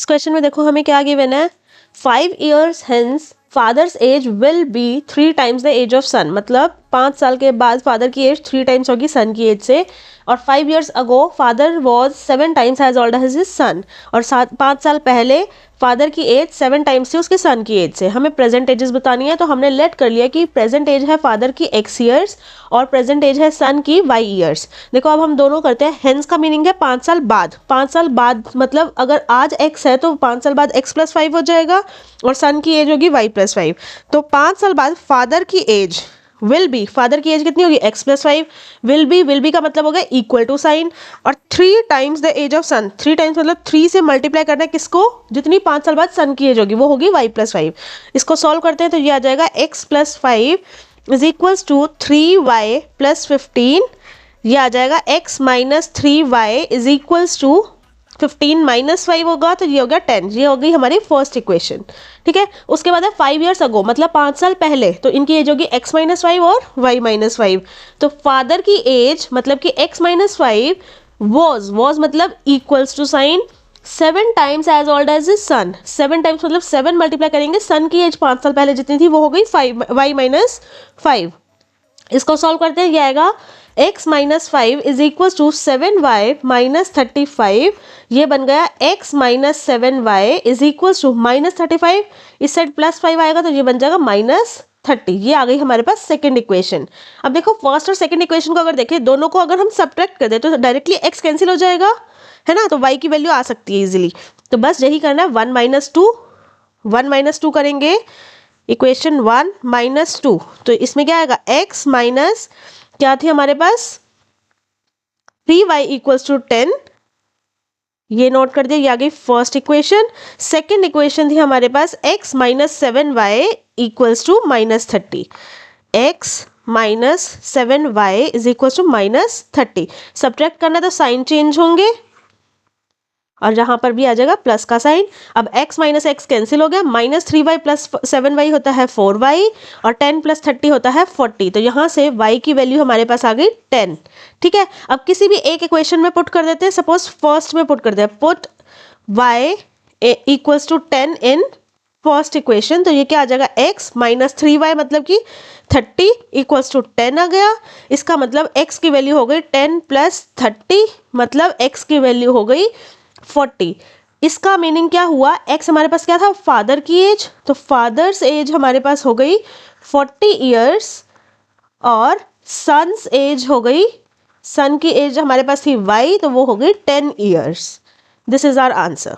इस क्वेश्चन में देखो हमें क्या गिवन है, 5 years hence father's age will be 3 times the age of son, मतलब 5 साल के बाद फादर की एज 3 times होगी सन की एज से। और 5 years ago father was 7 times as old as his son, और 5 साल पहले फादर की एज 7 times थी उसके सन की एज से। हमें प्रेजेंट एजेस बतानी है, तो हमने लेट कर लिया कि प्रेजेंट एज है फादर की x ईयर्स और प्रेजेंट एज है सन की y ईयर्स। देखो अब हम दोनों करते हैं। हेंस का मीनिंग है 5 साल बाद। 5 साल बाद मतलब अगर आज x है तो 5 साल बाद x + 5 हो जाएगा और सन की एज होगी y + 5। तो 5 साल बाद फादर की एज विल बी, फादर की एज कितनी होगी x + 5, विल बी का मतलब होगा इक्वल टू साइन, और 3 times the age of son. 3 times मतलब 3 से मल्टीप्लाई करना है किसको, जितनी 5 साल बाद सन की एज होगी वो होगी y + 5। इसको सॉल्व करते हैं तो ये आ जाएगा x + 5 is equals to 3y + 15। ये आ जाएगा x - 3y is equals to 15 - 5 होगा तो ये हो गया 10। ये हो गई हमारी फर्स्ट इक्वेशन। ठीक है, उसके बाद है 5 years अगो, मतलब 5 साल पहले, तो इनकी एज होगी x - 5 और y - 5। तो फादर की एज मतलब कि x - 5 वॉज मतलब equals to sign 7 times as old as his son. 7 times मतलब 7 मल्टीप्लाई करेंगे, सन की एज 5 साल पहले जितनी थी वो हो गई y - 5। इसको सॉल्व करते हैं, ये आएगा x - 5 is equal to 7y - 35। ये बन गया x - 7y is equal to -35। इस साइड +5 आएगा तो ये बन जाएगा -30। ये आ गई हमारे पास सेकंड इक्वेशन। अब देखो फर्स्ट और सेकंड इक्वेशन को अगर देखें, दोनों को अगर हम सब्ट्रैक्ट कर दे तो डायरेक्टली x कैंसिल हो जाएगा, है ना, तो y की वैल्यू आ सकती है इजीली। तो बस यही करना है, 1 - 2 करेंगे, इक्वेशन 1 - 2। तो इसमें क्या आएगा, x माइनस क्या थी हमारे पास 3y = 10। ये नोट कर दिया, ये आ गई फर्स्ट इक्वेशन। सेकंड इक्वेशन थी हमारे पास x - 7y = -30। x - 7y is equal to -30। Subtract करना तो साइन चेंज होंगे और जहां पर भी आ जाएगा प्लस का साइन। अब x - x कैंसिल हो गया, -3y + 7y होता है 4y और 10 + 30 होता है 40। तो यहाँ से y की वैल्यू हमारे पास आ गई 10। ठीक है, अब किसी भी एक इक्वेशन में पुट कर देते हैं। सपोज फर्स्ट में पुट कर दे, put y = 10 in first equation. तो ये क्या आ जाएगा, x - 3y मतलब कि 30 = 10 आ गया। इसका मतलब x की वैल्यू हो गई 10 + 30, मतलब x की वैल्यू हो गई 40। इसका मीनिंग क्या हुआ, x हमारे पास क्या था, फादर की एज, तो फादर्स एज हमारे पास हो गई 40 years और सन्स एज हो गई, सन की एज हमारे पास थी y, तो वो हो गई 10 years। This is our answer.